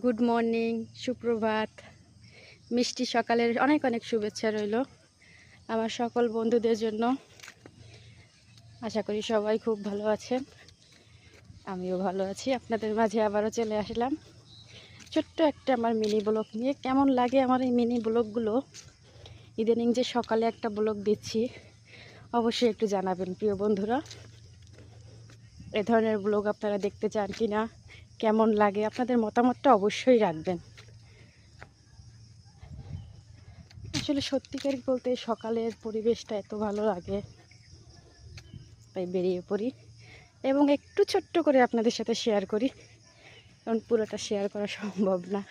Good morning, সুপ্রভাত। মিষ্টি সকালের অনেক অনেক শুভেচ্ছা রইল আমার সকল বন্ধুদের জন্য। আশা করি সবাই খুব ভালো আছেন, আমিও ভালো আছি। আপনাদের মাঝে আবারও চলে আসলাম ছোট্ট একটা আমার মিনি ব্লগ নিয়ে। কেমন লাগে আমার এই মিনি ব্লগগুলো? ইদানিং যে সকালে একটা ব্লগ দিচ্ছি, অবশ্যই একটু জানাবেন প্রিয় বন্ধুরা। এ ধরনের ব্লগ আপনারা দেখতে চান কি না, কেমন লাগে আপনাদের মতামতটা অবশ্যই রাখবেন। আসলে সত্যিকার বলতে সকালের পরিবেশটা এত ভালো লাগে, তাই বেরিয়ে পড়ি এবং একটু ছোট্ট করে আপনাদের সাথে শেয়ার করি, কারণ পুরোটা শেয়ার করা সম্ভব না।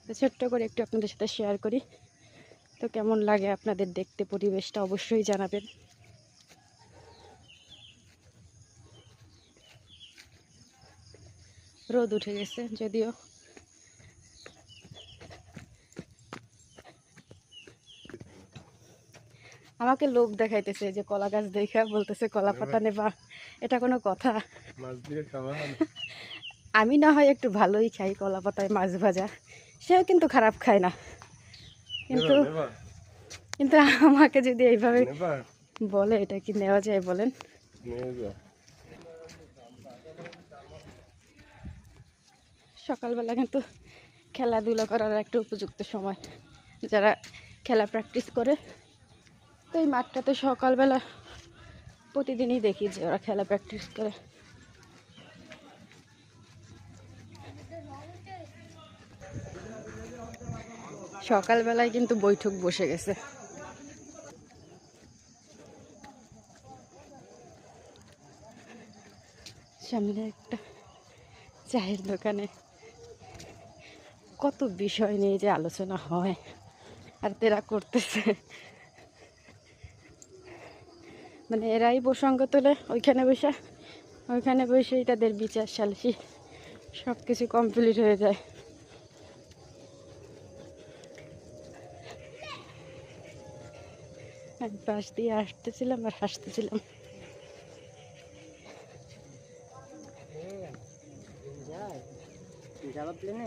তো ছোট্ট করে একটু আপনাদের সাথে শেয়ার করি। তো কেমন লাগে আপনাদের দেখতে পরিবেশটা অবশ্যই জানাবেন। রোদ উঠে গেছে যদিও, আমাকে লোভ দেখাইতেছে যে কলা গাছ দেখা, বলতেছে কলা পাতা নেবা। এটা কোনো কথা? আমি না হয় একটু ভালোই খাই কলা পাতায় মাছ ভাজা, সেও কিন্তু খারাপ খায় না। কিন্তু কিন্তু আমাকে যদি এইভাবে বলে, এটা কি নেওয়া যায় বলেন? সকালবেলা কিন্তু খেলাধুলা করার একটা উপযুক্ত সময়। যারা খেলা প্র্যাকটিস করে, তো এই মাঠটাতে সকালবেলা প্রতিদিনই দেখি যে ওরা খেলা প্র্যাকটিস করে। সকালবেলায় কিন্তু বৈঠক বসে গেছে। সামনে একটা চায়ের দোকানে কত বিষয় নিয়ে যে আলোচনা হয়, আর তেরা করতেছে, মানে এরাই প্রসঙ্গ তোলে ওইখানে বসেই তাদের বিচার সালিসি সব কিছু কমপ্লিট হয়ে যায়। আমি পাশ দিয়ে আসতেছিলাম আর হাসতেছিলাম।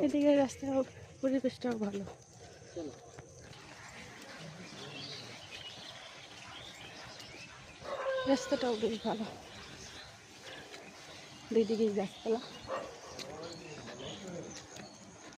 এদিকে রাস্তাও, পরিবেশটাও ভালো। রাস্তাটাও বেশ ভালো, দুই দিকেই গাছপালা।